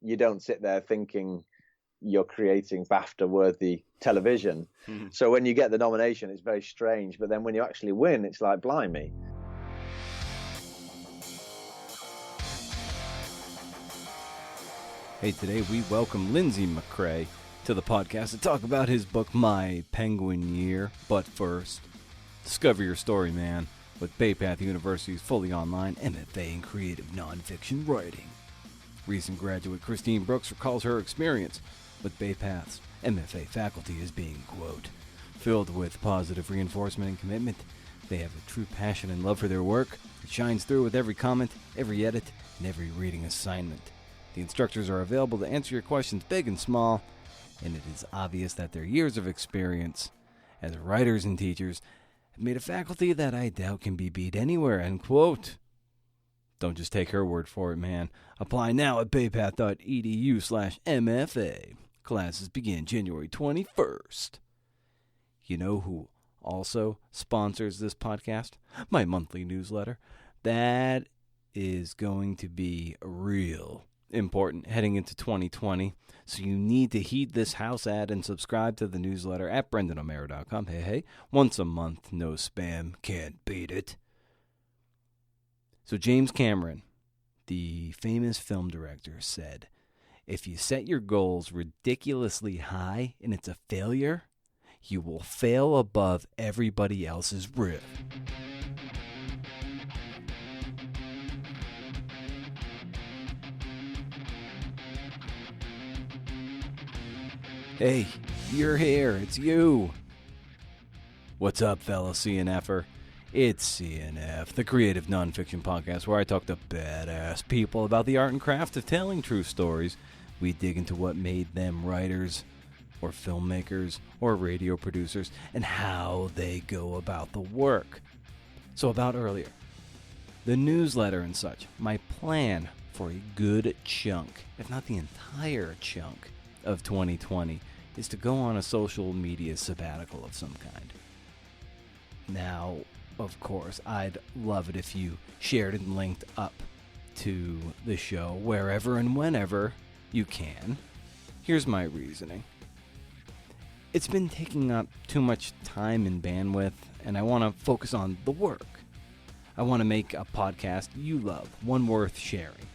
you don't sit there thinking you're creating BAFTA-worthy television. So when you get the nomination, it's very strange. But then when you actually win, it's like, blimey. Hey, today we welcome Lindsay McCrae to the podcast to talk about his book, My Penguin Year. But first, discover your story, man, with Bay Path University's fully online MFA in Creative Nonfiction Writing. Recent graduate Christine Brooks recalls her experience with Bay Path's MFA faculty as being, quote, filled with positive reinforcement and commitment. They have a true passion and love for their work. It shines through with every comment, every edit, and every reading assignment. The instructors are available to answer your questions big and small, and it is obvious that their years of experience as writers and teachers have made a faculty that I doubt can be beat anywhere, end quote. Don't just take her word for it, man. Apply now at baypath.edu/MFA. Classes begin January 21st. You know who also sponsors this podcast? My monthly newsletter. That is going to be real important heading into 2020. So you need to heed this house ad and subscribe to the newsletter at BrendanO'Mara.com. Hey, once a month, no spam, can't beat it. So James Cameron, the famous film director, said, if you set your goals ridiculously high and it's a failure, you will fail above everybody else's rib. Hey, you're here. It's you. What's up, fellow CNFer? It's CNF, the Creative Nonfiction Podcast, where I talk to badass people about the art and craft of telling true stories. We dig into what made them writers, or filmmakers, or radio producers, and how they go about the work. So about earlier, the newsletter and such, my plan for a good chunk, if not the entire chunk, of 2020 is to go on a social media sabbatical of some kind. Now, of course, I'd love it if you shared and linked up to the show wherever and whenever you can. Here's my reasoning. It's been taking up too much time and bandwidth, and I want to focus on the work. I want to make a podcast you love, one worth sharing.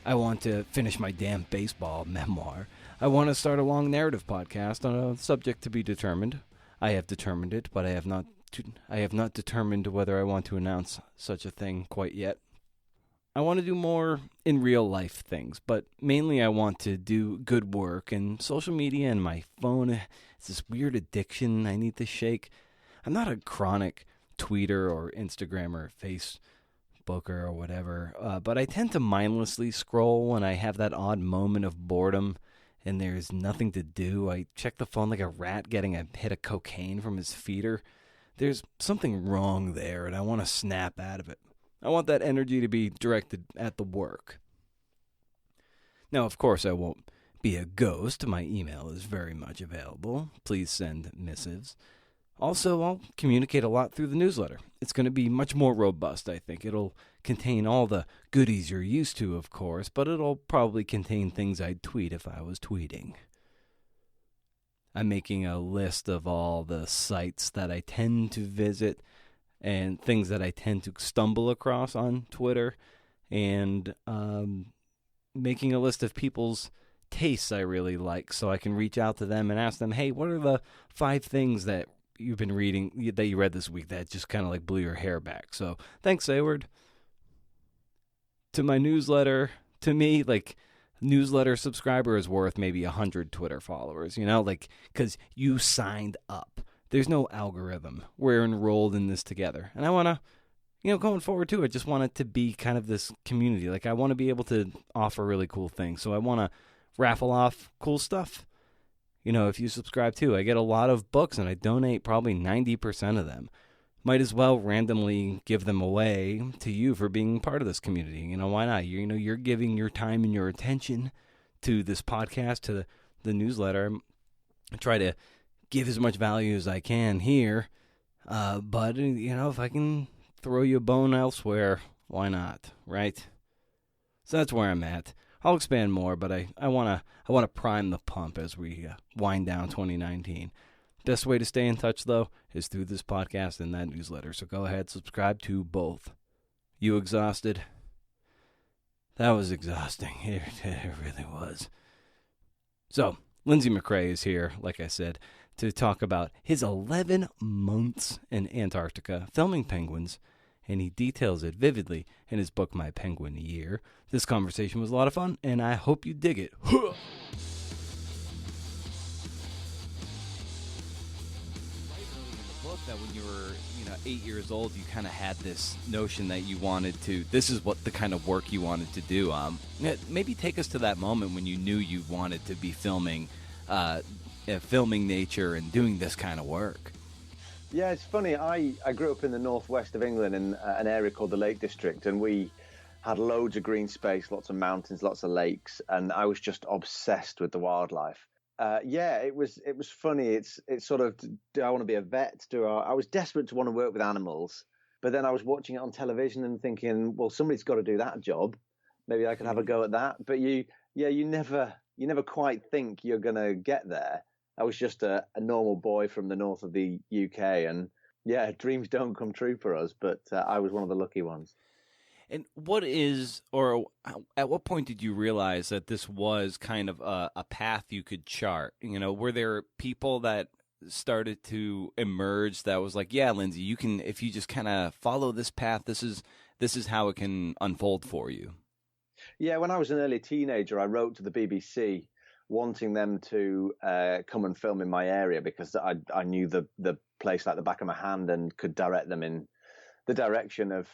I want to finish my damn baseball memoir. I want to start a long narrative podcast on a subject to be determined. I have determined it, but I have not determined whether I want to announce such a thing quite yet. I want to do more in real life things, but mainly I want to do good work, and social media and my phone is this weird addiction I need to shake. I'm not a chronic tweeter or Instagrammer, Facebooker or whatever, but I tend to mindlessly scroll when I have that odd moment of boredom and there's nothing to do. I check the phone like a rat getting a hit of cocaine from his feeder. There's something wrong there, and I want to snap out of it. I want that energy to be directed at the work. Now, of course, I won't be a ghost. My email is very much available. Please send missives. Also, I'll communicate a lot through the newsletter. It's going to be much more robust, I think. It'll contain all the goodies you're used to, of course, but it'll probably contain things I'd tweet if I was tweeting. I'm making a list of all the sites that I tend to visit and things that I tend to stumble across on Twitter, and making a list of people's tastes I really like so I can reach out to them and ask them, hey, what are the 5 things that you've been reading, that you read this week that just kind of like blew your hair back? So thanks, Hayward. To my newsletter, to me, like, newsletter subscriber is worth maybe 100 Twitter followers, like, because you signed up. There's no algorithm. We're enrolled in this together. And I want to, going forward too, I just want it to be kind of this community. Like, I want to be able to offer really cool things. So I want to raffle off cool stuff. If you subscribe too, I get a lot of books and I donate probably 90% of them. Might as well randomly give them away to you for being part of this community. Why not? You're giving your time and your attention to this podcast, to the newsletter. I try to give as much value as I can here. But, if I can throw you a bone elsewhere, why not, right? So that's where I'm at. I'll expand more, but I want to prime the pump as we wind down 2019. Best way to stay in touch, though, is through this podcast and that newsletter. So go ahead, subscribe to both. You exhausted? That was exhausting. It really was. So, Lindsay McCrae is here, like I said, to talk about his 11 months in Antarctica filming penguins, and he details it vividly in his book, My Penguin Year. This conversation was a lot of fun, and I hope you dig it. That when you were 8 years old, you kind of had this notion that you wanted to, this is what the kind of work you wanted to do. Maybe take us to that moment when you knew you wanted to be filming nature and doing this kind of work. Yeah, it's funny. I grew up in the northwest of England in an area called the Lake District, and we had loads of green space, lots of mountains, lots of lakes, and I was just obsessed with the wildlife. It was funny. It's sort of, do I want to be a vet? I was desperate to want to work with animals, but then I was watching it on television and thinking, well, somebody's got to do that job. Maybe I could have a go at that. But you never quite think you're going to get there. I was just a normal boy from the north of the UK, and yeah, dreams don't come true for us, but I was one of the lucky ones. And at what point did you realize that this was kind of a path you could chart? Were there people that started to emerge that was like, yeah, Lindsay, you can, if you just kind of follow this path, this is how it can unfold for you? Yeah, when I was an early teenager, I wrote to the BBC wanting them to come and film in my area because I knew the place like the back of my hand and could direct them in the direction of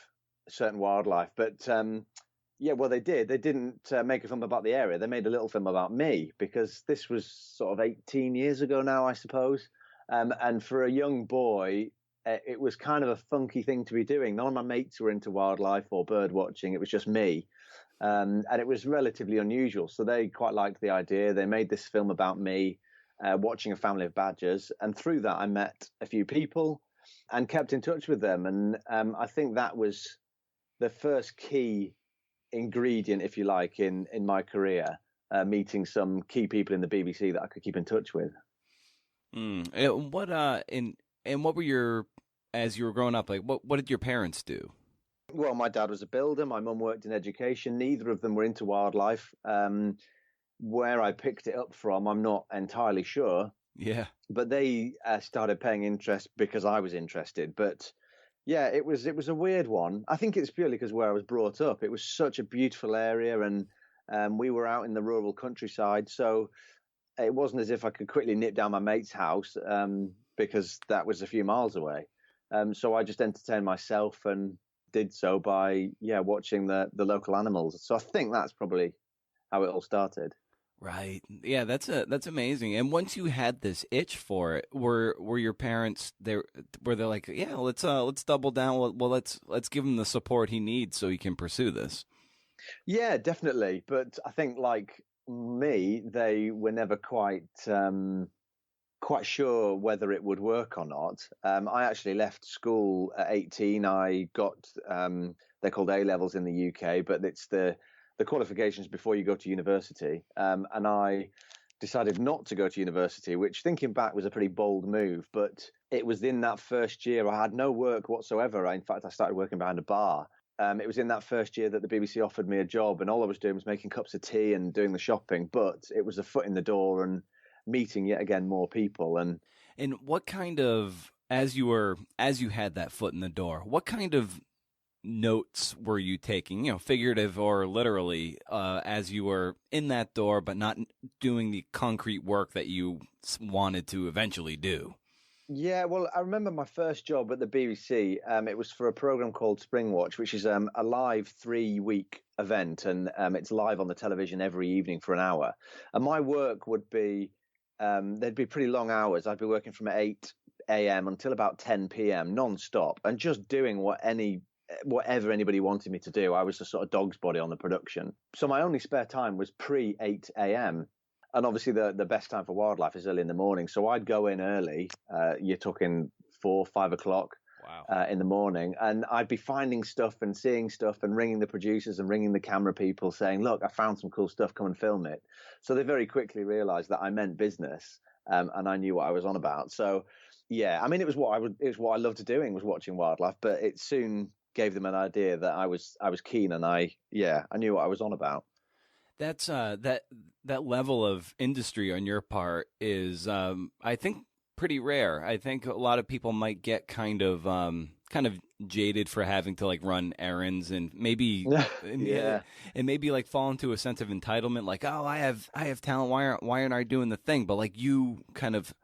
certain wildlife. But they did. They didn't make a film about the area. They made a little film about me because this was sort of 18 years ago now, I suppose. And for a young boy, it was kind of a funky thing to be doing. None of my mates were into wildlife or bird watching. It was just me. And it was relatively unusual. So they quite liked the idea. They made this film about me watching a family of badgers. And through that, I met a few people and kept in touch with them. And I think that was the first key ingredient, if you like, in my career, meeting some key people in the BBC that I could keep in touch with. And what were as you were growing up, like what did your parents do? Well, my dad was a builder. My mum worked in education. Neither of them were into wildlife. Where I picked it up from, I'm not entirely sure. Yeah. But they started paying interest because I was interested. But yeah, it was a weird one. I think it's purely because where I was brought up. It was such a beautiful area, and we were out in the rural countryside. So it wasn't as if I could quickly nip down my mate's house because that was a few miles away. So I just entertained myself and did so by watching the local animals. So I think that's probably how it all started. Right. Yeah, that's amazing. And once you had this itch for it, were your parents there? Were they like, yeah, let's double down. Well, let's give him the support he needs so he can pursue this. Yeah, definitely. But I think like me, they were never quite sure whether it would work or not. I actually left school at 18. I got they're called A levels in the UK, but it's the qualifications before you go to university. And I decided not to go to university, which thinking back was a pretty bold move. But it was in that first year I had no work whatsoever. In fact, I started working behind a bar. It was in that first year that the BBC offered me a job, and all I was doing was making cups of tea and doing the shopping. But it was a foot in the door and meeting yet again more people. And what kind of, as you had that foot in the door, what kind of notes were you taking, figurative or literally, as you were in that door, but not doing the concrete work that you wanted to eventually do? Yeah, well, I remember my first job at the BBC. It was for a program called Spring Watch, which is a live 3-week event, and it's live on the television every evening for an hour. And my work would be, there'd be pretty long hours. I'd be working from 8 a.m. until about 10 p.m. non-stop, and just doing whatever anybody wanted me to do. I was a sort of dog's body on the production. So my only spare time was pre 8 a.m. And obviously the best time for wildlife is early in the morning. So I'd go in early. You're talking 4, 5 o'clock. Wow. in the morning, and I'd be finding stuff and seeing stuff and ringing the producers and ringing the camera people saying, look, I found some cool stuff, come and film it. So they very quickly realized that I meant business, and I knew what I was on about. So yeah, I mean, it was what I loved doing, was watching wildlife, but it soon gave them an idea that I was keen, and I knew what I was on about. That's that level of industry on your part is, I think, pretty rare. I think a lot of people might get kind of jaded for having to like run errands and maybe Yeah. and maybe like fall into a sense of entitlement, like, oh, I have talent. Why aren't I doing the thing? But like you kind of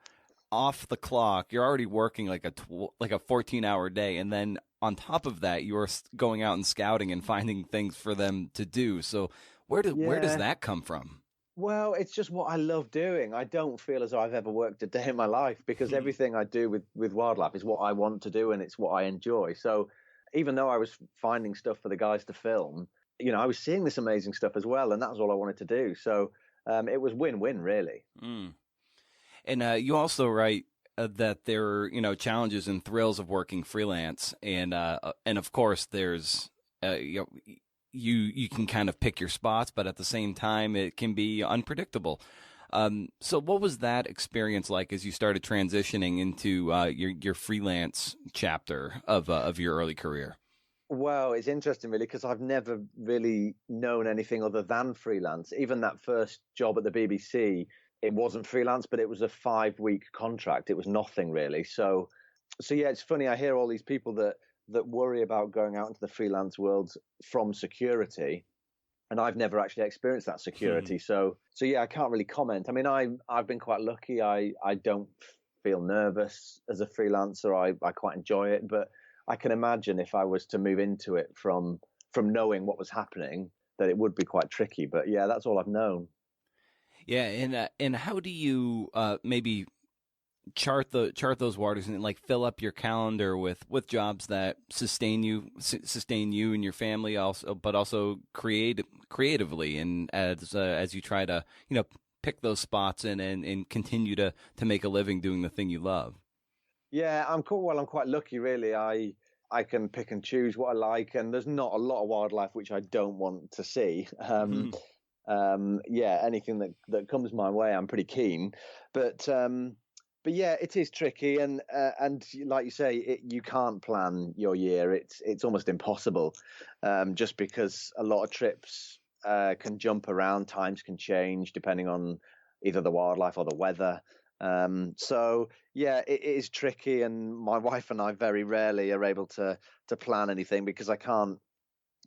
off the clock, you're already working like a 14-hour day, and then on top of that, you're going out and scouting and finding things for them to do. So where does that come from? Well, it's just what I love doing. I don't feel as though I've ever worked a day in my life, because everything I do with wildlife is what I want to do, and it's what I enjoy. So even though I was finding stuff for the guys to film, I was seeing this amazing stuff as well, and that was all I wanted to do. So it was win-win, really. Mm. And you also write that there are, challenges and thrills of working freelance, and of course there's you can kind of pick your spots, but at the same time it can be unpredictable. So what was that experience like as you started transitioning into your freelance chapter of your early career? Well, it's interesting, really, because I've never really known anything other than freelance. Even that first job at the BBC, it wasn't freelance, but it was a 5-week contract. It was nothing really. So yeah, it's funny. I hear all these people that worry about going out into the freelance world from security, and I've never actually experienced that security. So yeah, I can't really comment. I mean, I've been quite lucky. I don't feel nervous as a freelancer. I quite enjoy it, but I can imagine if I was to move into it from knowing what was happening, that it would be quite tricky. But yeah, that's all I've known. Yeah, and how do you maybe chart those waters and like fill up your calendar with jobs that sustain you and your family, also, but also creatively, and as you try to pick those spots and continue to make a living doing the thing you love? Yeah, I'm cool. Well, I'm quite lucky, really. I can pick and choose what I like, and there's not a lot of wildlife which I don't want to see. Yeah, anything that comes my way, I'm pretty keen. But yeah, it is tricky, and like you say, you can't plan your year. It's almost impossible, just because a lot of trips can jump around. Times can change depending on either the wildlife or the weather. So yeah, it is tricky, and my wife and I very rarely are able to plan anything, because I can't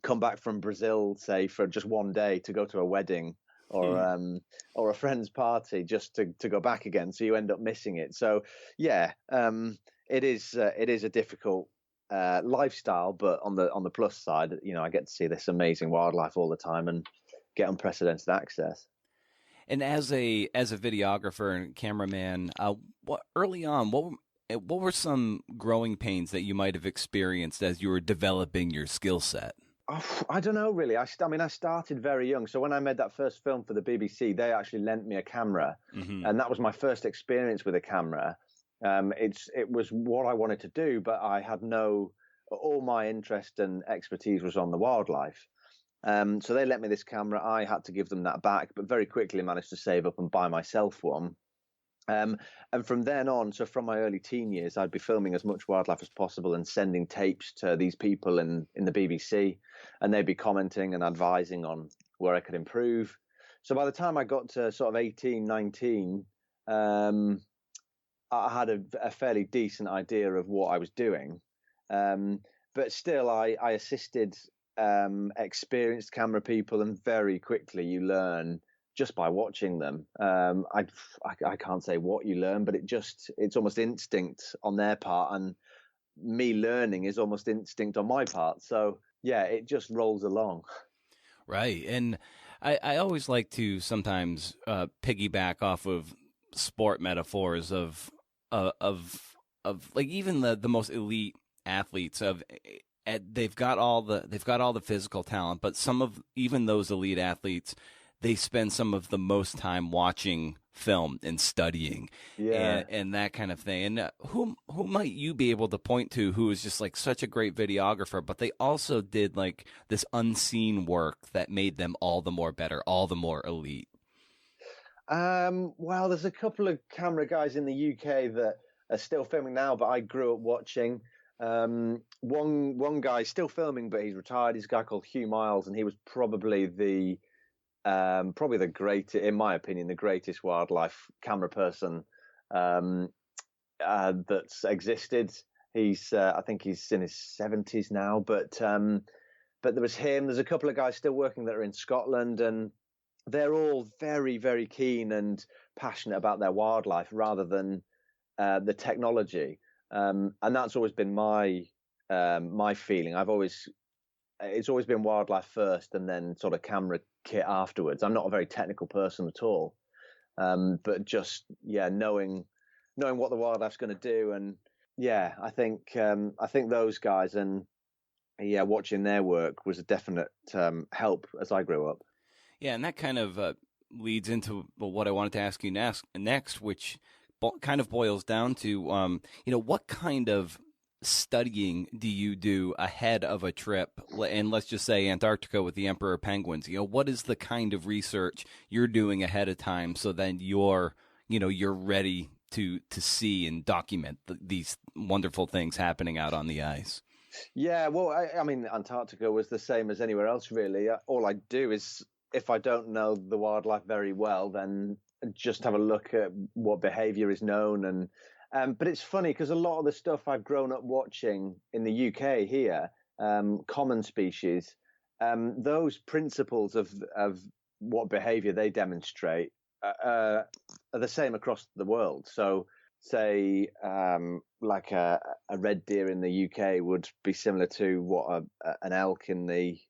come back from Brazil, say, for just one day to go to a wedding or a friend's party just to go back again. So you end up missing it. So yeah, it is a difficult lifestyle, but on the plus side, I get to see this amazing wildlife all the time and get unprecedented access. And as a videographer and cameraman, early on, what were some growing pains that you might have experienced as you were developing your skill set? I don't know, really. I started very young. So when I made that first film for the BBC, they actually lent me a camera, and that was my first experience with a camera. It was what I wanted to do, but I had all my interest and expertise was on the wildlife. So they lent me this camera. I had to give them that back, but very quickly managed to save up and buy myself one. And from then on, so from my early teen years, I'd be filming as much wildlife as possible and sending tapes to these people in the BBC, and they'd be commenting and advising on where I could improve. So by the time I got to sort of 18, 19, I had a fairly decent idea of what I was doing. But still, I assisted experienced camera people, and very quickly you learn just by watching them. I can't say what you learn, but it's almost instinct on their part, and me learning is almost instinct on my part. So yeah, it just rolls along. Right. And I always like to sometimes piggyback off of sport metaphors of like even the most elite athletes they've got all the physical talent, but some of even those elite athletes, they spend some of the most time watching film and studying and that kind of thing. And who might you be able to point to who is just like such a great videographer, but they also did like this unseen work that made them all the more better, all the more elite? Well, there's a couple of camera guys in the UK that are still filming now, but I grew up watching. One guy's still filming, but he's retired. He's a guy called Hugh Miles, and he was probably the greatest, in my opinion, the greatest wildlife camera person that's existed. I think he's in his 70s now, but there was him. There's a couple of guys still working that are in Scotland, and they're all very, very keen and passionate about their wildlife rather than the technology. And that's always been my feeling. It's always been wildlife first and then sort of camera kit afterwards. I'm not a very technical person at all. But just, knowing what the wildlife's going to do. And I think those guys and watching their work was a definite help as I grew up. Yeah, and that kind of leads into what I wanted to ask you next, which kind of boils down to, what kind of studying do you do ahead of a trip? And let's just say Antarctica with the emperor penguins. What is the kind of research you're doing ahead of time so then you're ready to see and document these wonderful things happening out on the ice? Yeah, well, I mean, Antarctica was the same as anywhere else, really. All I do is, if I don't know the wildlife very well, then just have a look at what behavior is known. And but it's funny because a lot of the stuff I've grown up watching in the UK here, common species, those principles of what behavior they demonstrate are the same across the world. So say like a red deer in the UK would be similar to what an elk in the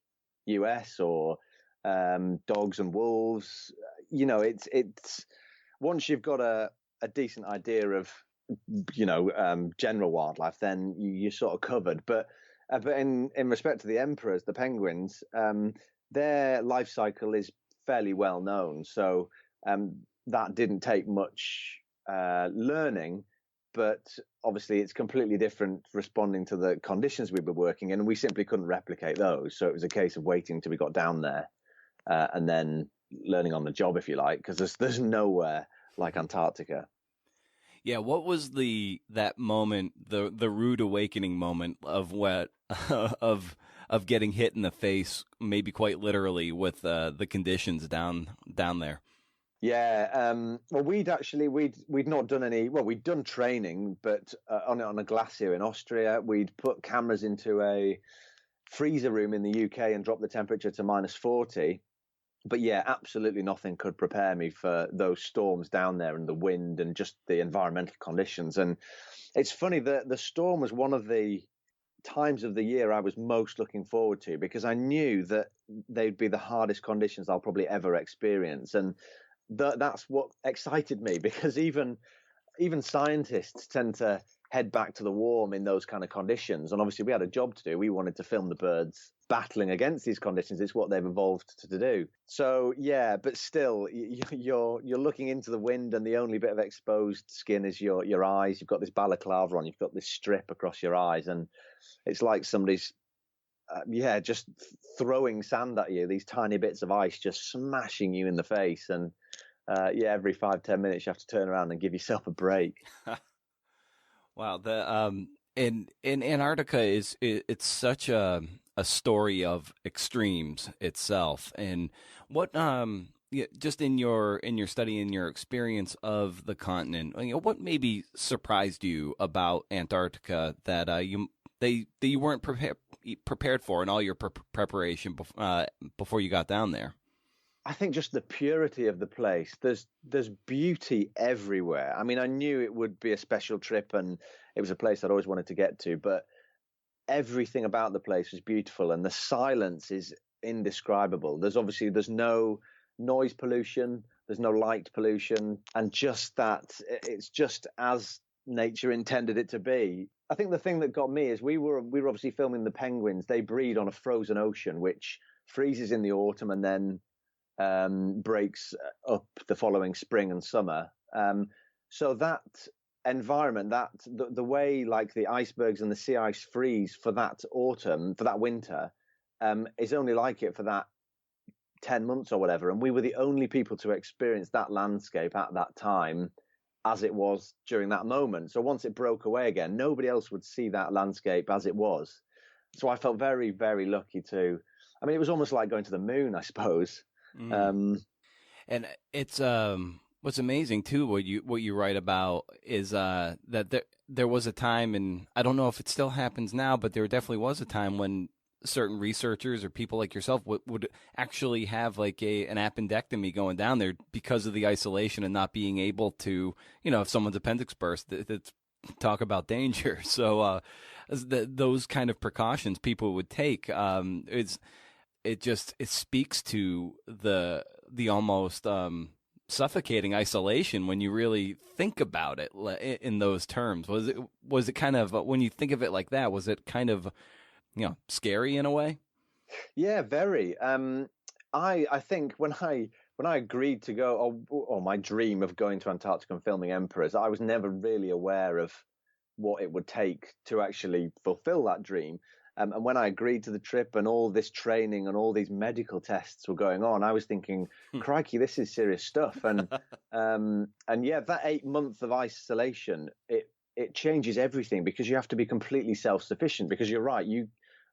US, or dogs and wolves. It's once you've got a decent idea of general wildlife, then you're sort of covered. But in respect to the emperors, the penguins, their life cycle is fairly well known. So that didn't take much learning, but obviously it's completely different responding to the conditions we were working in, and we simply couldn't replicate those. So it was a case of waiting till we got down there and then learning on the job, if you like, because there's nowhere like Antarctica. Yeah, what was that moment, the rude awakening moment of of getting hit in the face, maybe quite literally, with the conditions down there? Yeah, well, we'd not done any. Well, we'd done training, but on a glacier in Austria, we'd put cameras into a freezer room in the UK and dropped the temperature to -40. But yeah, absolutely nothing could prepare me for those storms down there and the wind and just the environmental conditions. And it's funny that the storm was one of the times of the year I was most looking forward to, because I knew that they'd be the hardest conditions I'll probably ever experience. And that's what excited me, because even scientists tend to head back to the warm in those kind of conditions. And obviously we had a job to do. We wanted to film the birds battling against these conditions. It's what they've evolved to do. So yeah, but still you're looking into the wind, and the only bit of exposed skin is your eyes. You've got this balaclava on, you've got this strip across your eyes, and it's like somebody's just throwing sand at you, these tiny bits of ice just smashing you in the face. And every 5-10 minutes you have to turn around and give yourself a break. Wow, in Antarctica it's such a story of extremes itself. And what just in your study, in your experience of the continent, what maybe surprised you about Antarctica that you weren't prepared for in all your preparation before you got down there? I think just the purity of the place. There's beauty everywhere. I mean, I knew it would be a special trip, and it was a place I'd always wanted to get to, but everything about the place was beautiful, and the silence is indescribable. There's no noise pollution, there's no light pollution, and just that, it's just as nature intended it to be. I think the thing that got me is we were obviously filming the penguins. They breed on a frozen ocean, which freezes in the autumn and then breaks up the following spring and summer. So that environment, that the way like the icebergs and the sea ice freeze for that autumn, for that winter, is only like it for that 10 months or whatever. And we were the only people to experience that landscape at that time as it was during that moment. So once it broke away again, nobody else would see that landscape as it was. So I felt very, very lucky to, I mean, it was almost like going to the moon, I suppose. And it's what's amazing too, what you write about is that there was a time, and I don't know if it still happens now, but there definitely was a time when certain researchers or people like yourself would actually have like an appendectomy going down there because of the isolation and not being able to, if someone's appendix burst, it's talk about danger. So those kind of precautions people would take, it speaks to the almost suffocating isolation when you really think about it in those terms. Was it kind of, when you think of it like that, was it kind of scary in a way? Yeah, very. I think when I agreed to go, or my dream of going to Antarctica and filming emperors, I was never really aware of what it would take to actually fulfill that dream. And when I agreed to the trip and all this training and all these medical tests were going on, I was thinking, crikey, this is serious stuff. And yeah, that 8 months of isolation, it changes everything, because you have to be completely self-sufficient, because you're right,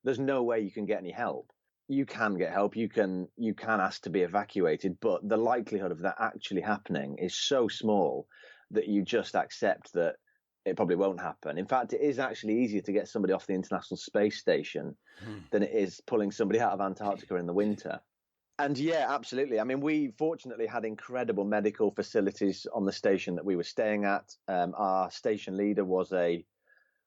there's no way you can get any help. You can get help, you can ask to be evacuated, but the likelihood of that actually happening is so small that you just accept that it probably won't happen. In fact, it is actually easier to get somebody off the International Space Station than it is pulling somebody out of Antarctica in the winter. And yeah, absolutely. I mean, we fortunately had incredible medical facilities on the station that we were staying at. Our station leader was a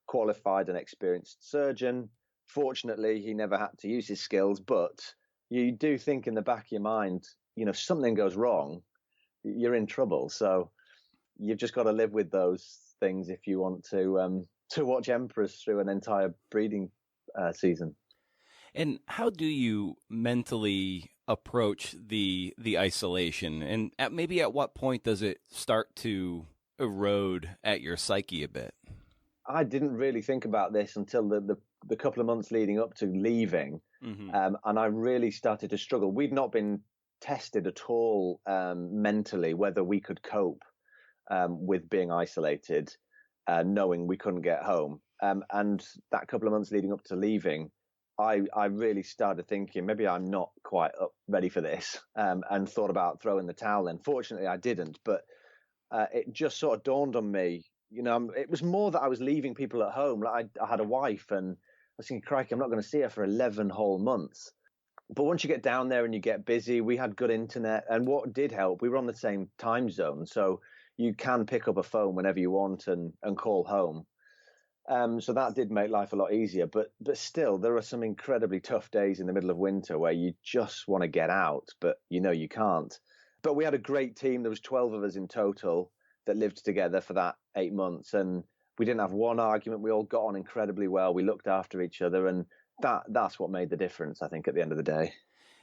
qualified and experienced surgeon. Fortunately, he never had to use his skills, but you do think in the back of your mind, something goes wrong, you're in trouble. So you've just got to live with those things if you want to watch emperors through an entire breeding season. And how do you mentally approach the isolation? And maybe at what point does it start to erode at your psyche a bit? I didn't really think about this until the couple of months leading up to leaving, and I really started to struggle. We'd not been tested at all mentally whether we could cope with being isolated, knowing we couldn't get home. And that couple of months leading up to leaving, I really started thinking maybe I'm not quite ready for this, and thought about throwing the towel in. Fortunately, I didn't, but it just sort of dawned on me, it was more that I was leaving people at home. Like I had a wife, and I was thinking, crikey, I'm not going to see her for 11 whole months. But once you get down there and you get busy, we had good internet. And what did help, we were on the same time zone. So you can pick up a phone whenever you want and call home. So that did make life a lot easier. But still, there are some incredibly tough days in the middle of winter where you just want to get out, but you can't. But we had a great team. There was 12 of us in total that lived together for that 8 months. And we didn't have one argument. We all got on incredibly well. We looked after each other. And that's what made the difference, I think, at the end of the day.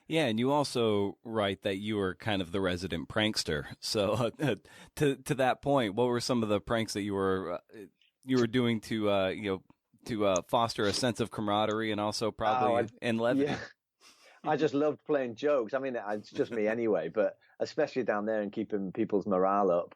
Yeah, and you also write that you were kind of the resident prankster. So to that point, what were some of the pranks that you were doing to foster a sense of camaraderie and also probably and levity? Yeah. I just loved playing jokes. I mean, it's just me anyway, but especially down there and keeping people's morale up.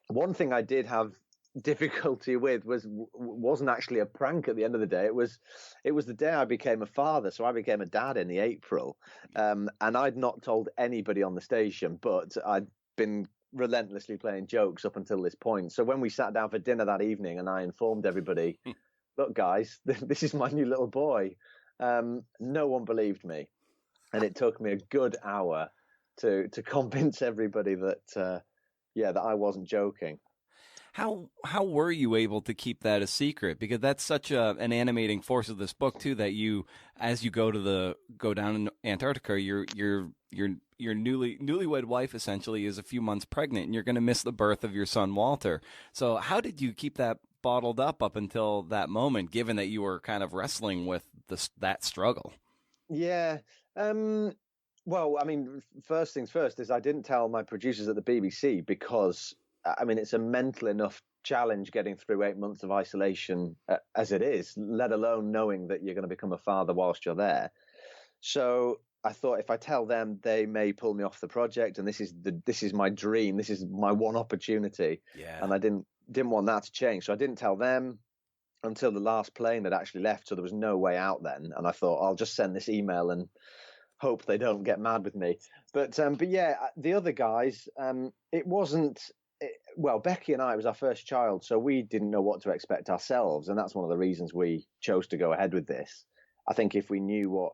One thing I did have difficulty with wasn't actually a prank at the end of the day. It was the day I became a father. So I became a dad in the April, and I'd not told anybody on the station, but I'd been relentlessly playing jokes up until this point. So when we sat down for dinner that evening and I informed everybody, look guys, this is my new little boy, no one believed me, and it took me a good hour to convince everybody that that I wasn't joking. How were you able to keep that a secret? Because that's such an animating force of this book too. That you, as you go down in Antarctica, your newlywed wife essentially is a few months pregnant, and you're going to miss the birth of your son Walter. So how did you keep that bottled up until that moment? Given that you were kind of wrestling with that struggle. Yeah. Well, I mean, first things first is I didn't tell my producers at the BBC because, I mean, it's a mental enough challenge getting through 8 months of isolation as it is, let alone knowing that you're going to become a father whilst you're there. So I thought if I tell them, they may pull me off the project, and this is my dream, this is my one opportunity, and I didn't want that to change. So I didn't tell them until the last plane had actually left, so there was no way out then. And I thought I'll just send this email and hope they don't get mad with me. But yeah, the other guys, it wasn't. Well, Becky and I, it was our first child, so we didn't know what to expect ourselves, and that's one of the reasons we chose to go ahead with this. I think if we knew what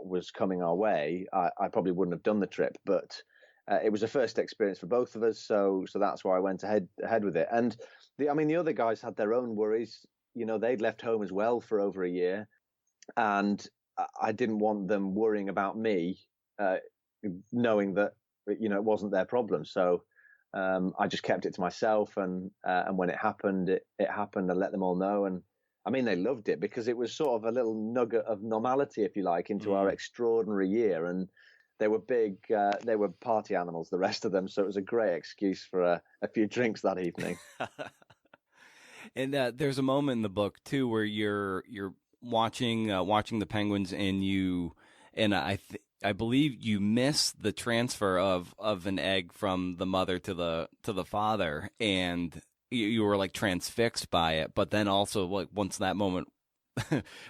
was coming our way, I probably wouldn't have done the trip. But it was a first experience for both of us, so that's why I went ahead with it. And the other guys had their own worries. You know, they'd left home as well for over a year, and I didn't want them worrying about me, knowing that it wasn't their problem. So I just kept it to myself, and when it happened, it happened, and let them all know. And I mean, they loved it because it was sort of a little nugget of normality, if you like, into our extraordinary year. And they were they were party animals, the rest of them. So it was a great excuse for a few drinks that evening. And there's a moment in the book too where you're watching the penguins, and I believe you miss the transfer of an egg from the mother to the father, and you were like transfixed by it. But then also, like, once that moment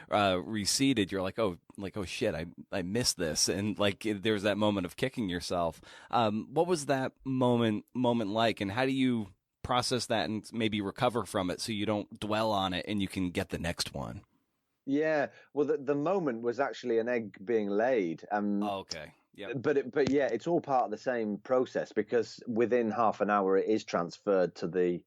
receded, you're like, oh shit, I missed this, and like there's that moment of kicking yourself. What was that moment like, and how do you process that and maybe recover from it so you don't dwell on it and you can get the next one? Yeah, well, the moment was actually an egg being laid. Okay. Yeah. But yeah, it's all part of the same process, because within half an hour it is transferred to the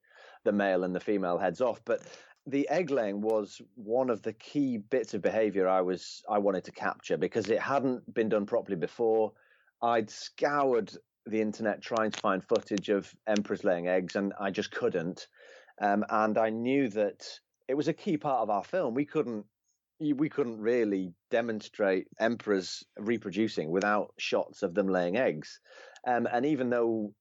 male, and the female heads off. But the egg laying was one of the key bits of behavior I wanted to capture, because it hadn't been done properly before. I'd scoured the internet trying to find footage of emperors laying eggs, and I just couldn't. And I knew that it was a key part of our film. We couldn't really demonstrate emperors reproducing without shots of them laying eggs. And even though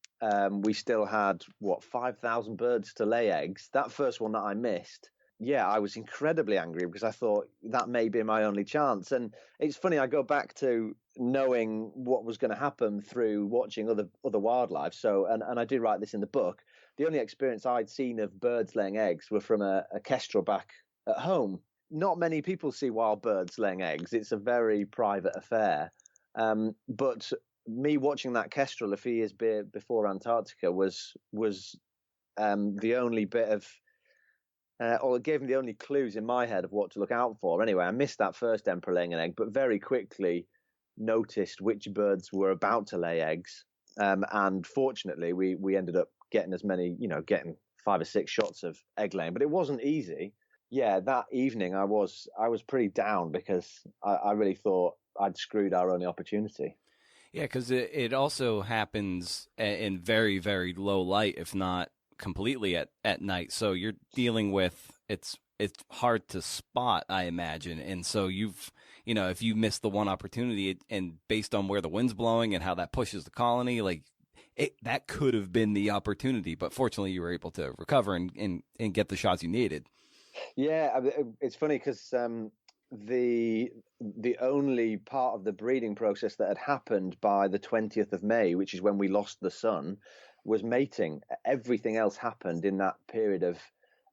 we still had 5,000 birds to lay eggs, that first one that I missed, yeah, I was incredibly angry, because I thought that may be my only chance. And it's funny, I go back to knowing what was going to happen through watching other wildlife. So, and I do write this in the book, the only experience I'd seen of birds laying eggs were from a kestrel back at home. Not many people see wild birds laying eggs. It's a very private affair. But me watching that kestrel a few years before Antarctica was the only bit of, or it gave me the only clues in my head of what to look out for. Anyway, I missed that first emperor laying an egg, but very quickly noticed which birds were about to lay eggs. And fortunately, we ended up getting getting 5 or 6 shots of egg laying, but it wasn't easy. Yeah, that evening I was pretty down, because I really thought I'd screwed our only opportunity. Yeah, because it also happens in very, very low light, if not completely at night. So you're dealing with it's hard to spot, I imagine. And so if you miss the one opportunity, and based on where the wind's blowing and how that pushes the colony, like that could have been the opportunity. But fortunately, you were able to recover and get the shots you needed. Yeah, it's funny because the only part of the breeding process that had happened by the 20th of May, which is when we lost the sun, was mating. Everything else happened in that period of,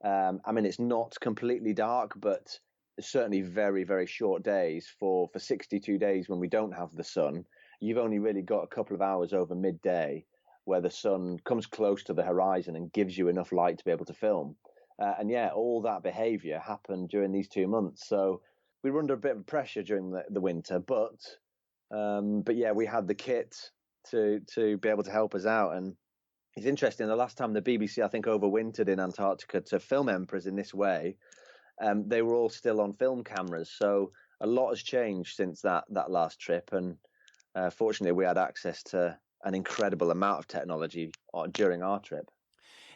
it's not completely dark, but certainly very, very short days. For 62 days when we don't have the sun, you've only really got a couple of hours over midday where the sun comes close to the horizon and gives you enough light to be able to film. And yeah, all that behavior happened during these 2 months. So we were under a bit of pressure during the winter, but yeah, we had the kit to be able to help us out. And it's interesting, the last time the BBC, I think, overwintered in Antarctica to film emperors in this way, they were all still on film cameras. So a lot has changed since that last trip. And fortunately, we had access to an incredible amount of technology during our trip.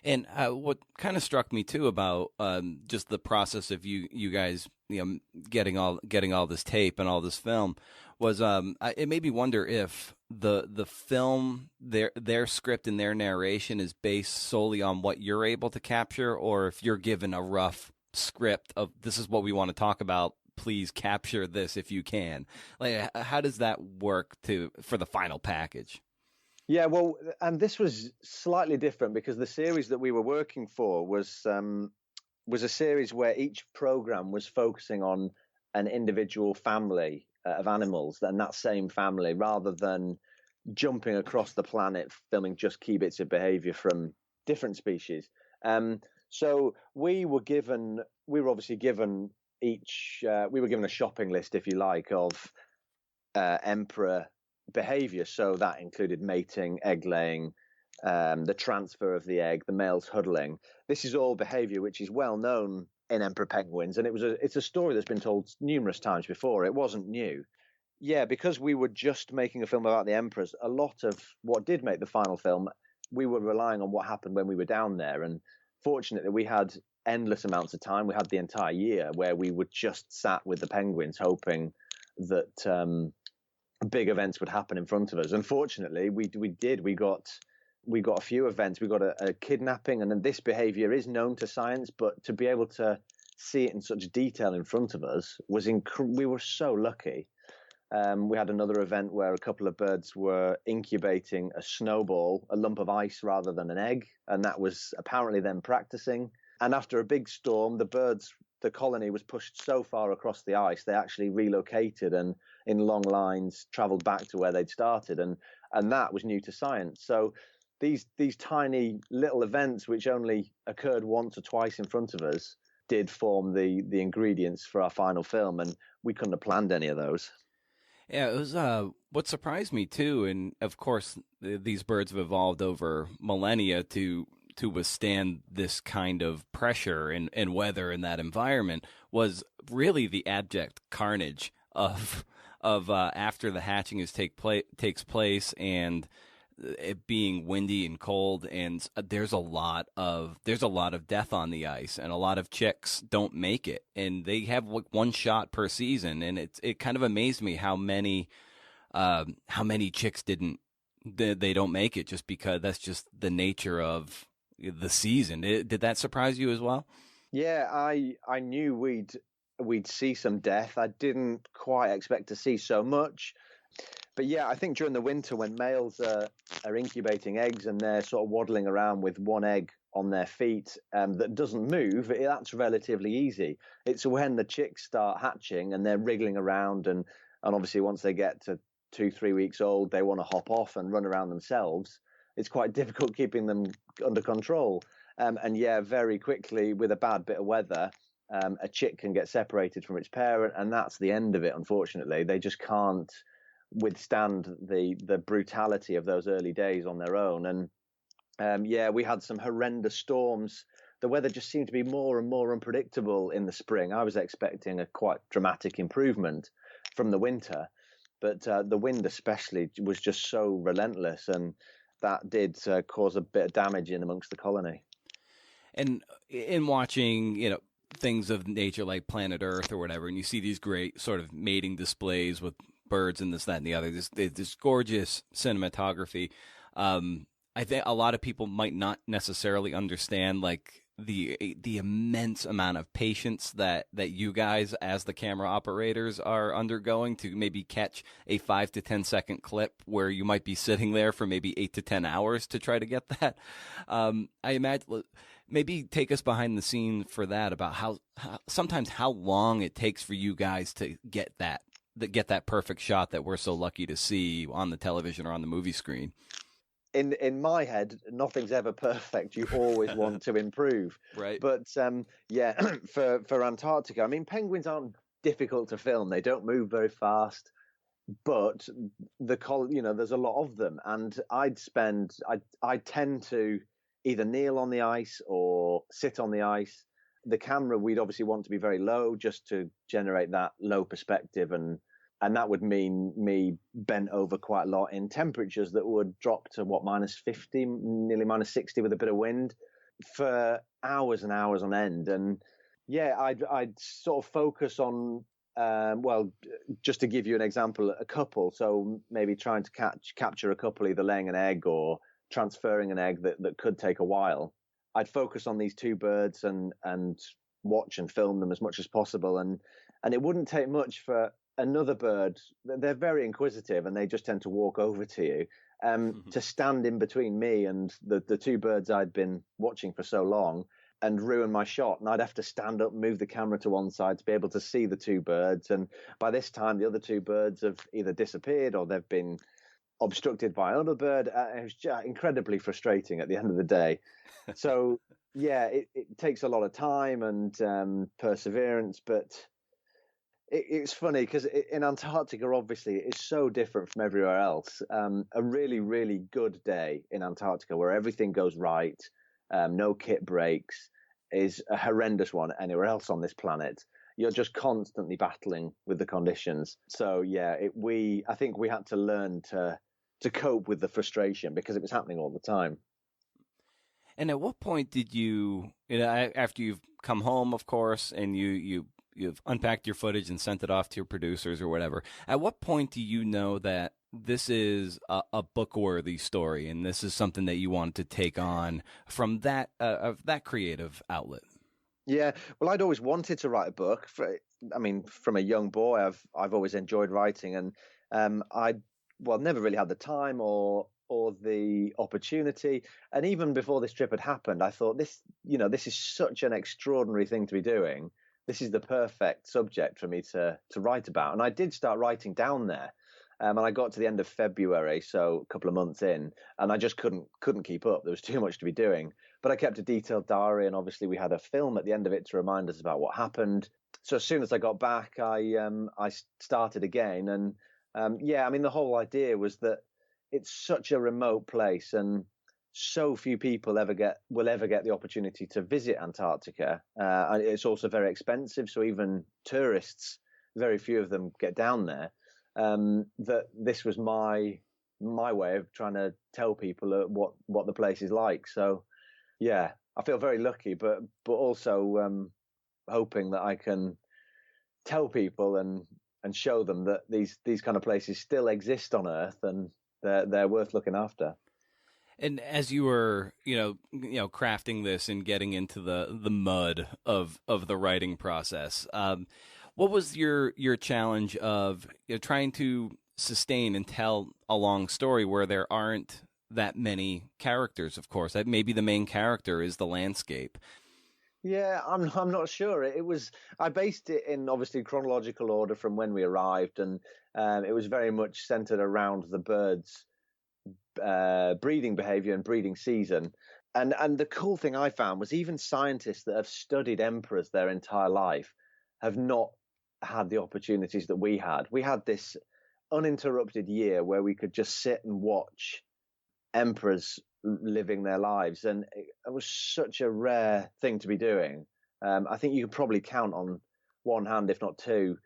And what kind of struck me too about just the process of you guys, getting all this tape and all this film was it made me wonder if the film, their script and their narration is based solely on what you're able to capture, or if you're given a rough script of this is what we want to talk about, please capture this if you can. Like, how does that work for the final package? Yeah, well, and this was slightly different because the series that we were working for was a series where each program was focusing on an individual family of animals, and that same family, rather than jumping across the planet filming just key bits of behavior from different species. So we were obviously given we were given a shopping list, if you like, of emperor behavior. So that included mating, egg laying, the transfer of the egg, the males huddling. This is all behavior which is well known in emperor penguins, and it's a story that's been told numerous times before. It wasn't new. Yeah, because we were just making a film about the emperors, a lot of what did make the final film, we were relying on what happened when we were down there. And fortunately, we had endless amounts of time. We had the entire year where we would just sat with the penguins, hoping that big events would happen in front of us. Unfortunately, we did. We got a few events. We got a kidnapping, and then this behavior is known to science, but to be able to see it in such detail in front of us we were so lucky. We had another event where a couple of birds were incubating a snowball, a lump of ice rather than an egg, and that was apparently them practicing. And after a big storm, the colony was pushed so far across the ice, they actually relocated and in long lines traveled back to where they'd started. And that was new to science. So these tiny little events, which only occurred once or twice in front of us, did form the ingredients for our final film. And we couldn't have planned any of those. Yeah, it was what surprised me too, and of course these birds have evolved over millennia to withstand this kind of pressure and weather in that environment, was really the abject carnage of after the hatching takes place and it being windy and cold, and there's a lot of death on the ice, and a lot of chicks don't make it, and they have like one shot per season, and it kind of amazed me how many chicks they don't make it, just because that's just the nature of the season. Did that surprise you as well? Yeah, I knew we'd see some death. I didn't quite expect to see so much. But yeah, I think during the winter when males are incubating eggs and they're sort of waddling around with one egg on their feet that doesn't move, that's relatively easy. It's when the chicks start hatching and they're wriggling around, and obviously once they get to 2-3 weeks old, they want to hop off and run around themselves. It's quite difficult keeping them under control. And yeah, very quickly with a bad bit of weather, a chick can get separated from its parent, and that's the end of it, unfortunately. They just can't withstand the brutality of those early days on their own. And yeah, we had some horrendous storms. The weather just seemed to be more and more unpredictable in the spring. I was expecting a quite dramatic improvement from the winter, but the wind especially was just so relentless, and that did cause a bit of damage in amongst the colony. And in watching, things of nature like Planet Earth or whatever, and you see these great sort of mating displays with birds and this, that, and the other, this gorgeous cinematography. I think a lot of people might not necessarily understand like the immense amount of patience that you guys as the camera operators are undergoing to maybe catch a 5 to 10 second clip where you might be sitting there for maybe 8 to 10 hours to try to get that. I imagine, maybe take us behind the scenes for that, about how sometimes how long it takes for you guys to get that perfect shot that we're so lucky to see on the television or on the movie screen. In my head, nothing's ever perfect. You always want to improve. Right. But yeah, for Antarctica, I mean, penguins aren't difficult to film. They don't move very fast, but there's a lot of them. And I tend to either kneel on the ice or sit on the ice. The camera, we'd obviously want to be very low just to generate that low perspective, and that would mean me bent over quite a lot in temperatures that would drop to -50, nearly -60 with a bit of wind for hours and hours on end. And yeah, I'd sort of focus on Well, just to give you an example, a couple. So maybe trying to capture a couple, either laying an egg or transferring an egg that could take a while. I'd focus on these two birds and watch and film them as much as possible. And it wouldn't take much for another bird. They're very inquisitive and they just tend to walk over to you, to stand in between me and the two birds I'd been watching for so long and ruin my shot. And I'd have to stand up, move the camera to one side to be able to see the two birds. And by this time, the other two birds have either disappeared or they've been obstructed by another bird. It was just incredibly frustrating at the end of the day. So, yeah, it takes a lot of time and perseverance. But it's funny because in Antarctica, obviously, it's so different from everywhere else. A really, really good day in Antarctica where everything goes right, no kit breaks, is a horrendous one anywhere else on this planet. You're just constantly battling with the conditions. So yeah, I think we had to learn to cope with the frustration because it was happening all the time. And at what point did you after you've come home, of course, and you've unpacked your footage and sent it off to your producers or whatever, at what point do you know that this is a book-worthy story, and this is something that you want to take on from that of that creative outlet? Yeah, well, I'd always wanted to write a book. From a young boy, I've always enjoyed writing, and never really had the time or the opportunity. And even before this trip had happened, I thought this is such an extraordinary thing to be doing. This is the perfect subject for me to write about. And I did start writing down there. And I got to the end of February, so a couple of months in, and I just couldn't keep up. There was too much to be doing. But I kept a detailed diary, and obviously we had a film at the end of it to remind us about what happened. So as soon as I got back, I started again. And the whole idea was that it's such a remote place, and so few people will ever get the opportunity to visit Antarctica. And it's also very expensive, so even tourists, very few of them get down there. That this was my way of trying to tell people what the place is like. So yeah, I feel very lucky, but also hoping that I can tell people and show them that these kind of places still exist on Earth and they're worth looking after. And as you were, crafting this and getting into the mud of the writing process, what was your challenge of trying to sustain and tell a long story where there aren't that many characters? Of course, that maybe the main character is the landscape. Yeah, I'm not sure. I based it in obviously chronological order from when we arrived, and it was very much centered around the birds' breeding behavior and breeding season. And the cool thing I found was even scientists that have studied emperors their entire life have not had the opportunities that we had. We had this uninterrupted year where we could just sit and watch emperors living their lives, and it was such a rare thing to be doing. I think you could probably count on one hand, if not two,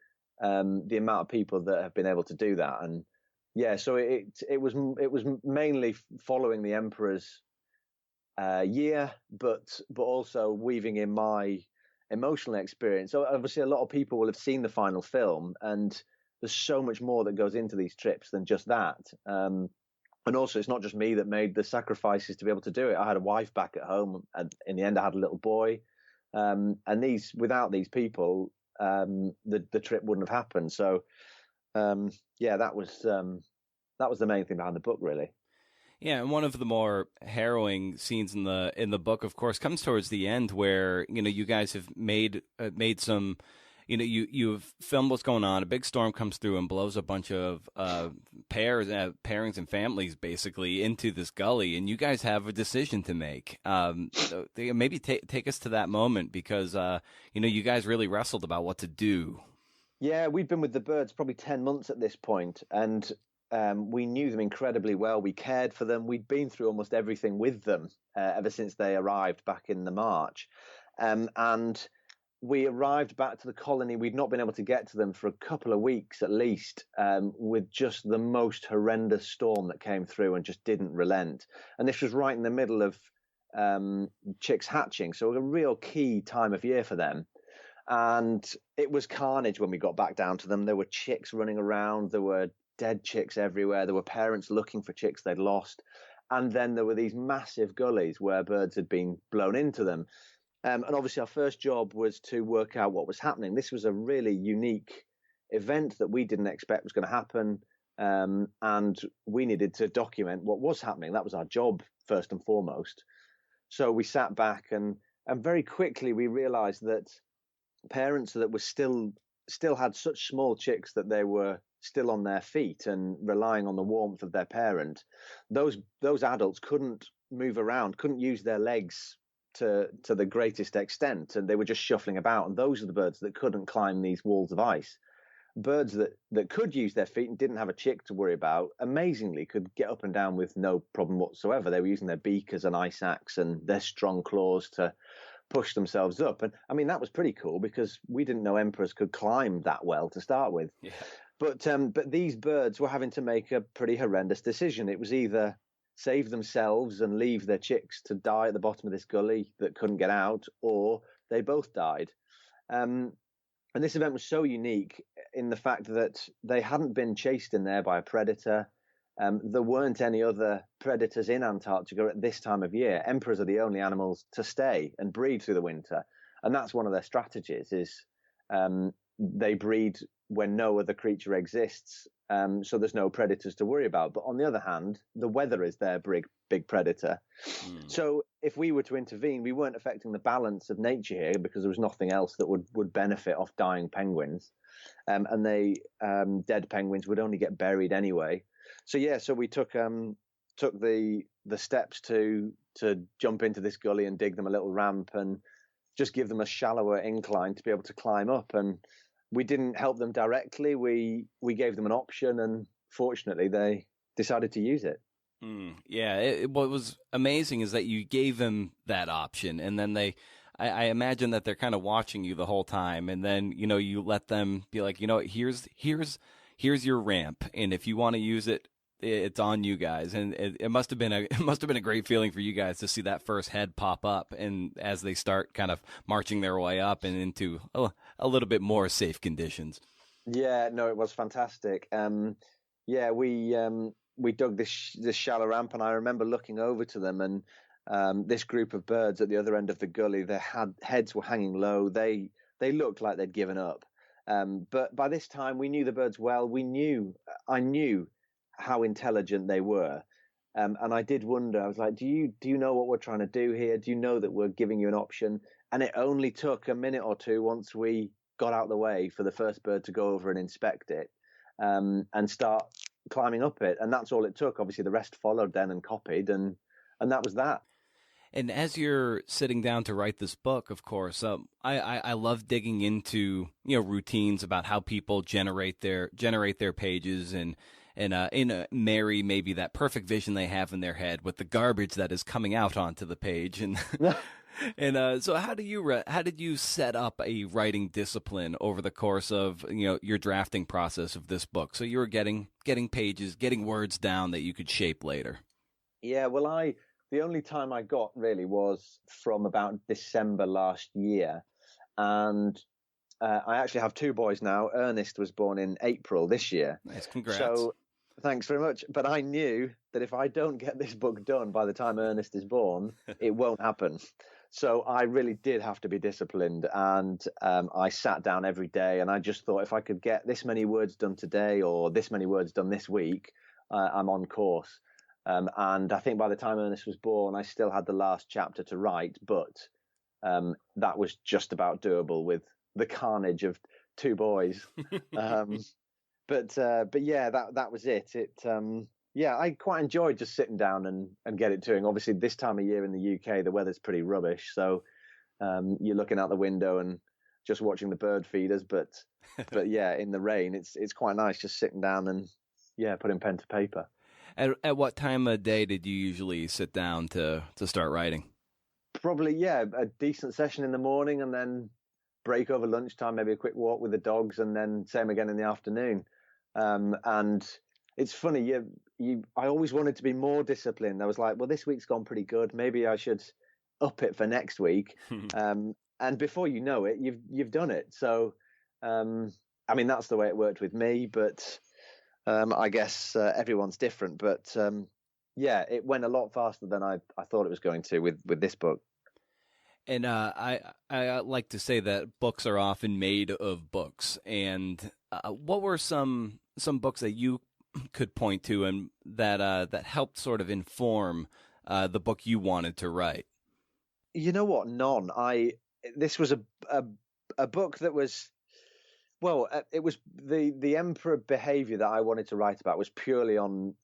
the amount of people that have been able to do that. And yeah, so it was mainly following the emperor's year, but also weaving in my emotional experience. So obviously a lot of people will have seen the final film, and there's so much more that goes into these trips than just that. And also, it's not just me that made the sacrifices to be able to do it. I had a wife back at home, and in the end, I had a little boy. And without these people, the trip wouldn't have happened. So, that was the main thing behind the book, really. Yeah, and one of the more harrowing scenes in the book, of course, comes towards the end, where you guys have made some. You've filmed what's going on. A big storm comes through and blows a bunch of pairings and families basically into this gully, and you guys have a decision to make. So maybe take us to that moment, because you guys really wrestled about what to do. Yeah, we'd been with the birds probably 10 months at this point, and we knew them incredibly well. We cared for them. We'd been through almost everything with them ever since they arrived back in the March, and we arrived back to the colony. We'd not been able to get to them for a couple of weeks at least, with just the most horrendous storm that came through and just didn't relent. And this was right in the middle of chicks hatching, so a real key time of year for them. And it was carnage when we got back down to them. There were chicks running around. There were dead chicks everywhere. There were parents looking for chicks they'd lost. And then there were these massive gullies where birds had been blown into them. And obviously our first job was to work out what was happening. This was a really unique event that we didn't expect was going to happen. And we needed to document what was happening. That was our job, first and foremost. So we sat back and very quickly we realized that parents that were still had such small chicks that they were still on their feet and relying on the warmth of their parent. Those adults couldn't move around, couldn't use their legs to the greatest extent, and they were just shuffling about. And those are the birds that couldn't climb these walls of ice. Birds that could use their feet and didn't have a chick to worry about, amazingly could get up and down with no problem whatsoever. They were using their beak as an ice axe and their strong claws to push themselves up. And I mean, that was pretty cool because we didn't know emperors could climb that well to start with. Yeah. But these birds were having to make a pretty horrendous decision. It was either save themselves and leave their chicks to die at the bottom of this gully that couldn't get out, or they both died. And this event was so unique in the fact that they hadn't been chased in there by a predator. There weren't any other predators in Antarctica at this time of year. Emperors are the only animals to stay and breed through the winter. And that's one of their strategies is they breed when no other creature exists. So there's no predators to worry about. But on the other hand, the weather is their big predator. So if we were to intervene, we weren't affecting the balance of nature here because there was nothing else that would benefit off dying penguins. And dead penguins would only get buried anyway. So we took the steps to jump into this gully and dig them a little ramp and just give them a shallower incline to be able to climb up. And we didn't help them directly. We gave them an option, and fortunately, they decided to use it. Yeah, what was amazing is that you gave them that option, and then I imagine that they're kind of watching you the whole time, and then you let them be like, here's your ramp, and if you want to use it, it's on you guys. And it must have been a great feeling for you guys to see that first head pop up, and as they start kind of marching their way up and into a little bit more safe conditions. Yeah, no, it was fantastic. We dug this shallow ramp, and I remember looking over to them, and this group of birds at the other end of the gully, their heads were hanging low. They looked like they'd given up. But by this time, we knew the birds well. I knew how intelligent they were. And I did wonder, I was like, do you know what we're trying to do here? Do you know that we're giving you an option? And it only took a minute or two once we got out of the way for the first bird to go over and inspect it and start climbing up it. And that's all it took. Obviously, the rest followed then and copied, and that was that. And as you're sitting down to write this book, of course, I love digging into routines about how people generate their pages and marry maybe that perfect vision they have in their head with the garbage that is coming out onto the page. And so how did you set up a writing discipline over the course of your drafting process of this book? So you were getting pages, getting words down that you could shape later. Yeah, well, the only time I got really was from about December last year, and I actually have two boys now. Ernest was born in April this year. Nice, congrats. So thanks very much. But I knew that if I don't get this book done by the time Ernest is born, it won't happen. So I really did have to be disciplined, and I sat down every day, and I just thought if I could get this many words done today or this many words done this week, I'm on course. And I think by the time Ernest was born, I still had the last chapter to write, but that was just about doable with the carnage of two boys. But yeah, that was it. I quite enjoyed just sitting down and get it doing. Obviously, this time of year in the UK, the weather's pretty rubbish, so you're looking out the window and just watching the bird feeders. But yeah, in the rain, it's quite nice just sitting down and putting pen to paper. At what time of day did you usually sit down to start writing? Probably, a decent session in the morning, and then break over lunchtime, maybe a quick walk with the dogs, and then same again in the afternoon. And it's funny, I always wanted to be more disciplined. I was like, well, this week's gone pretty good. Maybe I should up it for next week. and before you know it, you've done it. So, I mean, that's the way it worked with me, but I guess everyone's different. But yeah, it went a lot faster than I thought it was going to with this book. And I like to say that books are often made of books. And what were some books that you could point to and that helped sort of inform the book you wanted to write? You know what? None. This was a book that was, well, it was the emperor behavior that I wanted to write about was purely on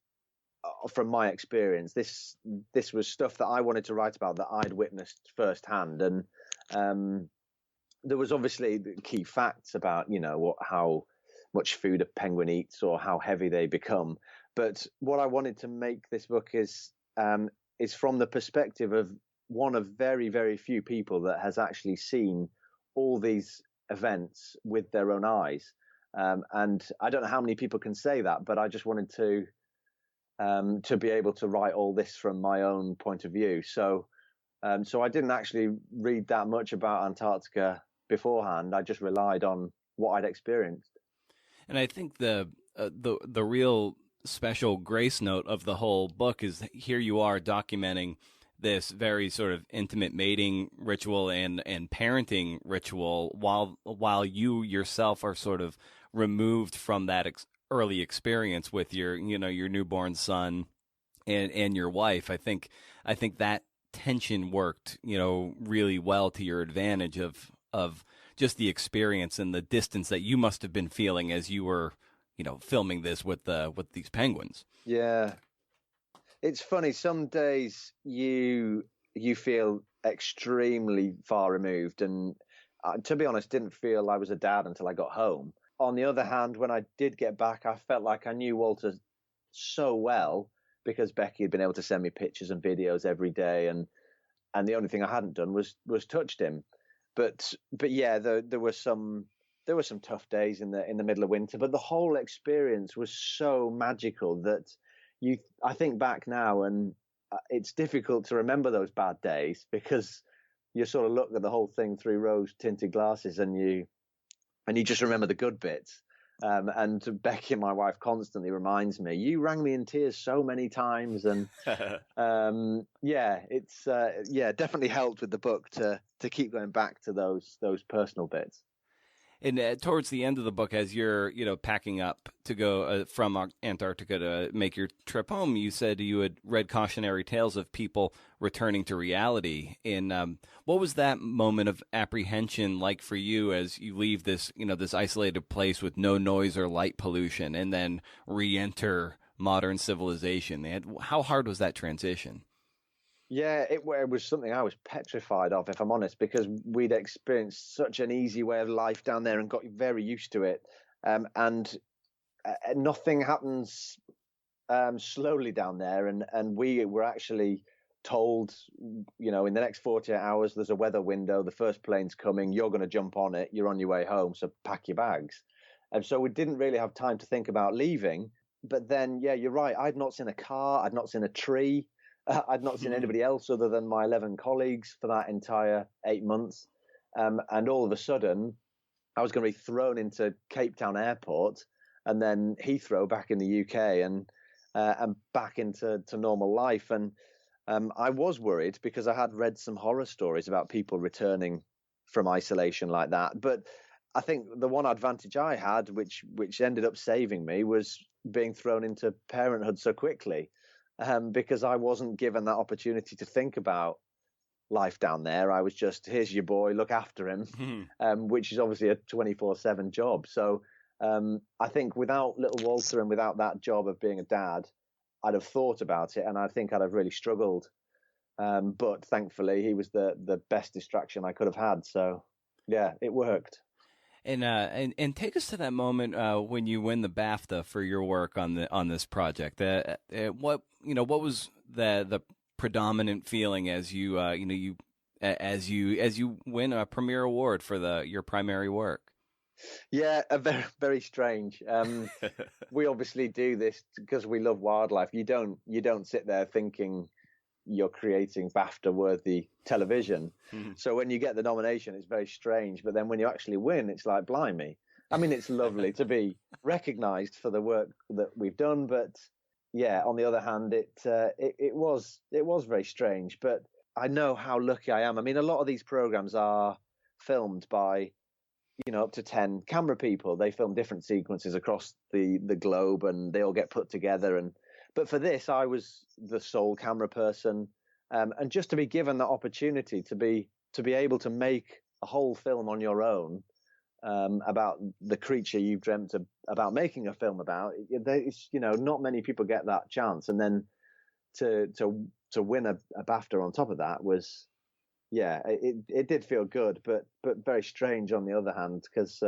from my experience. This was stuff that I wanted to write about that I'd witnessed firsthand, and there was obviously the key facts about how much food a penguin eats or how heavy they become. But what I wanted to make this book is from the perspective of one of very, very few people that has actually seen all these events with their own eyes. And I don't know how many people can say that, but I just wanted to be able to write all this from my own point of view. So I didn't actually read that much about Antarctica beforehand. I just relied on what I'd experienced. And I think the real special grace note of the whole book is here you are documenting this very sort of intimate mating ritual and parenting ritual while you yourself are sort of removed from that early experience with your newborn son and your wife. I think that tension worked really well to your advantage of just the experience and the distance that you must have been feeling as you were filming this with these penguins. Yeah. It's funny. Some days you feel extremely far removed, and to be honest, didn't feel I was a dad until I got home. On the other hand, when I did get back, I felt like I knew Walter so well because Becky had been able to send me pictures and videos every day, and the only thing I hadn't done was touched him. But yeah, there were some tough days in the middle of winter, but the whole experience was so magical that I think back now, and it's difficult to remember those bad days because you sort of look at the whole thing through rose-tinted glasses, and you just remember the good bits. And Becky, my wife, constantly reminds me, "You rang me in tears so many times," and it's definitely helped with the book to keep going back to those personal bits. And towards the end of the book, as you're, packing up to go from Antarctica to make your trip home, you said you had read cautionary tales of people returning to reality. And what was that moment of apprehension like for you as you leave this, this isolated place with no noise or light pollution, and then re-enter modern civilization? And how hard was that transition? Yeah, it was something I was petrified of, if I'm honest, because we'd experienced such an easy way of life down there and got very used to it. And nothing happens slowly down there. And we were actually told, in the next 48 hours, there's a weather window. The first plane's coming. You're going to jump on it. You're on your way home. So pack your bags. And so we didn't really have time to think about leaving. But then, yeah, you're right. I'd not seen a car. I'd not seen a tree. I'd not seen anybody else other than my 11 colleagues for that entire 8 months. And all of a sudden, I was going to be thrown into Cape Town Airport and then Heathrow back in the UK and back into normal life. And I was worried because I had read some horror stories about people returning from isolation like that. But I think the one advantage I had, which ended up saving me, was being thrown into parenthood so quickly. Because I wasn't given that opportunity to think about life down there. I was just, here's your boy, look after him, which is obviously a 24/7 job. So I think without little Walter and without that job of being a dad, I'd have thought about it, and I think I'd have really struggled. But thankfully, he was the best distraction I could have had. So yeah, it worked. And take us to that moment when you win the BAFTA for your work on this project. What was the predominant feeling as you win a premier award for your primary work? Yeah, very very strange. We obviously do this because we love wildlife. You don't sit there thinking you're creating BAFTA-worthy television. So when you get the nomination, it's very strange. But then when you actually win, it's like, blimey. I mean, it's lovely to be recognised for the work that we've done. But yeah, on the other hand, it was very strange. But I know how lucky I am. I mean, a lot of these programs are filmed by, up to 10 camera people. They film different sequences across the globe, and they all get put together. But for this, I was the sole camera person, and just to be given that opportunity to be able to make a whole film on your own, about the creature you've dreamt about making a film about. Not many people get that chance, and then to win a BAFTA on top of that was, yeah, it did feel good, but very strange on the other hand, because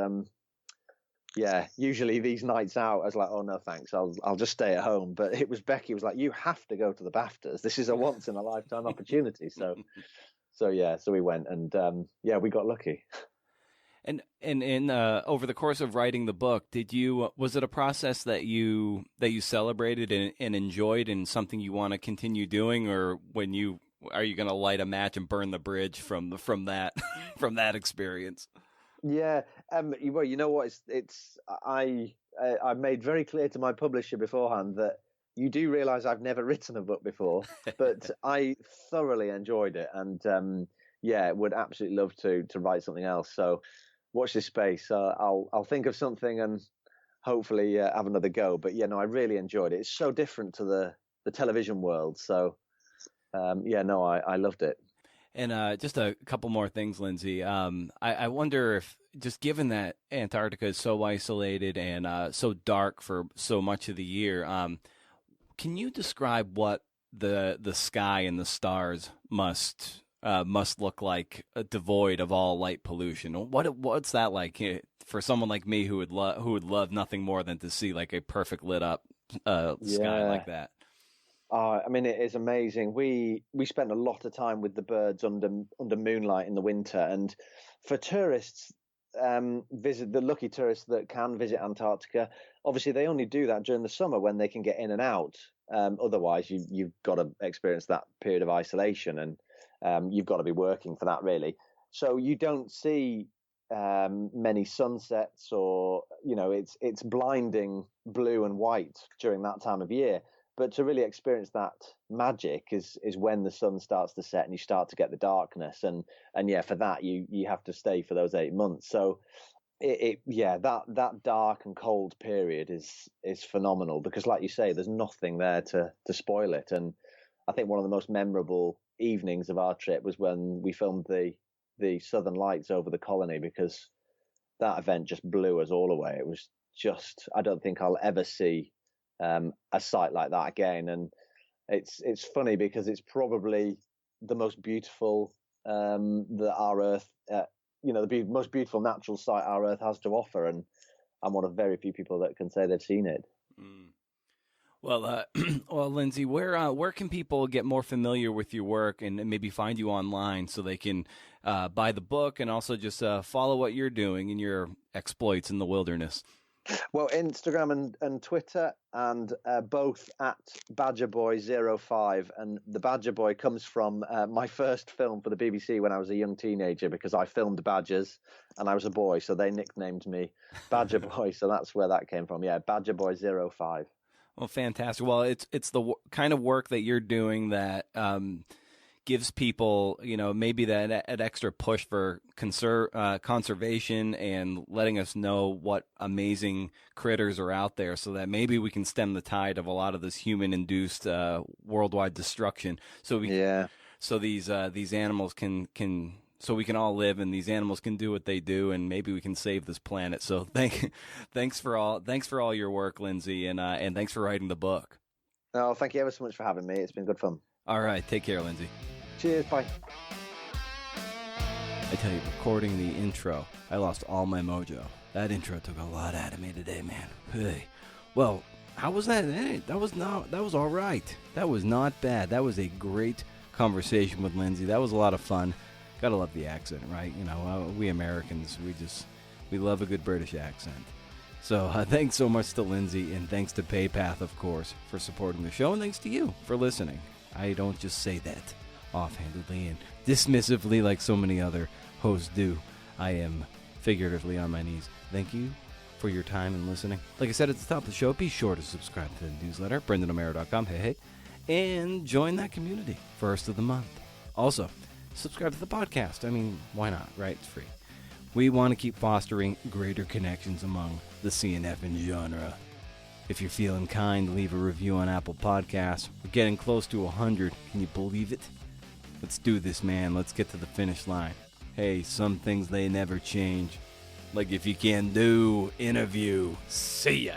usually these nights out, I was like, oh no thanks, I'll just stay at home. But it was Becky was like, you have to go to the BAFTAs. This is a once in a lifetime opportunity. So we went, and we got lucky. And in over the course of writing the book, was it a process that you celebrated and enjoyed, and something you want to continue doing, or are you going to light a match and burn the bridge from that from that experience? Yeah, well, you know what? I made very clear to my publisher beforehand that you do realize I've never written a book before, but I thoroughly enjoyed it, and would absolutely love to write something else. So watch this space. I'll think of something and hopefully have another go. But I really enjoyed it. It's so different to the television world. So I loved it. And just a couple more things, Lindsay. I wonder if, just given that Antarctica is so isolated and so dark for so much of the year, can you describe what the sky and the stars must look like, devoid of all light pollution? What's that like for someone like me who would love nothing more than to see like a perfect lit up sky like that? I mean, it is amazing. We spent a lot of time with the birds under moonlight in the winter, and for tourists, the lucky tourists that can visit Antarctica, obviously they only do that during the summer when they can get in and out. Otherwise, you've got to experience that period of isolation, and you've got to be working for that, really. So you don't see many sunsets, or it's blinding blue and white during that time of year. But to really experience that magic is when the sun starts to set and you start to get the darkness, and for that you have to stay for those 8 months. So that dark and cold period is phenomenal, because like you say, there's nothing there to spoil it. And I think one of the most memorable evenings of our trip was when we filmed the Southern Lights over the colony, because that event just blew us all away. It was just, I don't think I'll ever see a site like that again. And it's funny because it's probably the most beautiful that our Earth, the most beautiful natural site our Earth has to offer, and I'm one of very few people that can say they've seen it. Well, Lindsay, where can people get more familiar with your work and maybe find you online so they can buy the book and also just follow what you're doing in your exploits in the wilderness? Well, Instagram and Twitter, and both at BadgerBoy05. And the Badger Boy comes from my first film for the BBC when I was a young teenager, because I filmed badgers and I was a boy, so they nicknamed me Badger Boy. So that's where that came from. Yeah, BadgerBoy05. Well, fantastic. Well, it's the kind of work that you're doing that gives people, maybe that extra push for conservation and letting us know what amazing critters are out there, so that maybe we can stem the tide of a lot of this human-induced worldwide destruction. So these animals can. So we can all live, and these animals can do what they do, and maybe we can save this planet. So thanks for all your work, Lindsay, and thanks for writing the book. Oh, thank you ever so much for having me. It's been good fun. All right, take care, Lindsay. Cheers, bye. I tell you, recording the intro, I lost all my mojo. That intro took a lot out of me today, man. Hey. Well, how was that? That was all right. That was not bad. That was a great conversation with Lindsay. That was a lot of fun. Gotta love the accent, right? We Americans, we love a good British accent. So thanks so much to Lindsay, and thanks to PayPath, of course, for supporting the show, and thanks to you for listening. I don't just say that offhandedly and dismissively like so many other hosts do. I am figuratively on my knees. Thank you for your time and listening. Like I said at the top of the show, be sure to subscribe to the newsletter, BrendanO'Mara.com, hey, and join that community, first of the month. Also, subscribe to the podcast. I mean, why not, right? It's free. We want to keep fostering greater connections among the CNF and genre. If you're feeling kind, leave a review on Apple Podcasts. We're getting close to 100. Can you believe it? Let's do this, man. Let's get to the finish line. Hey, some things, they never change. Like if you can do, interview. See ya.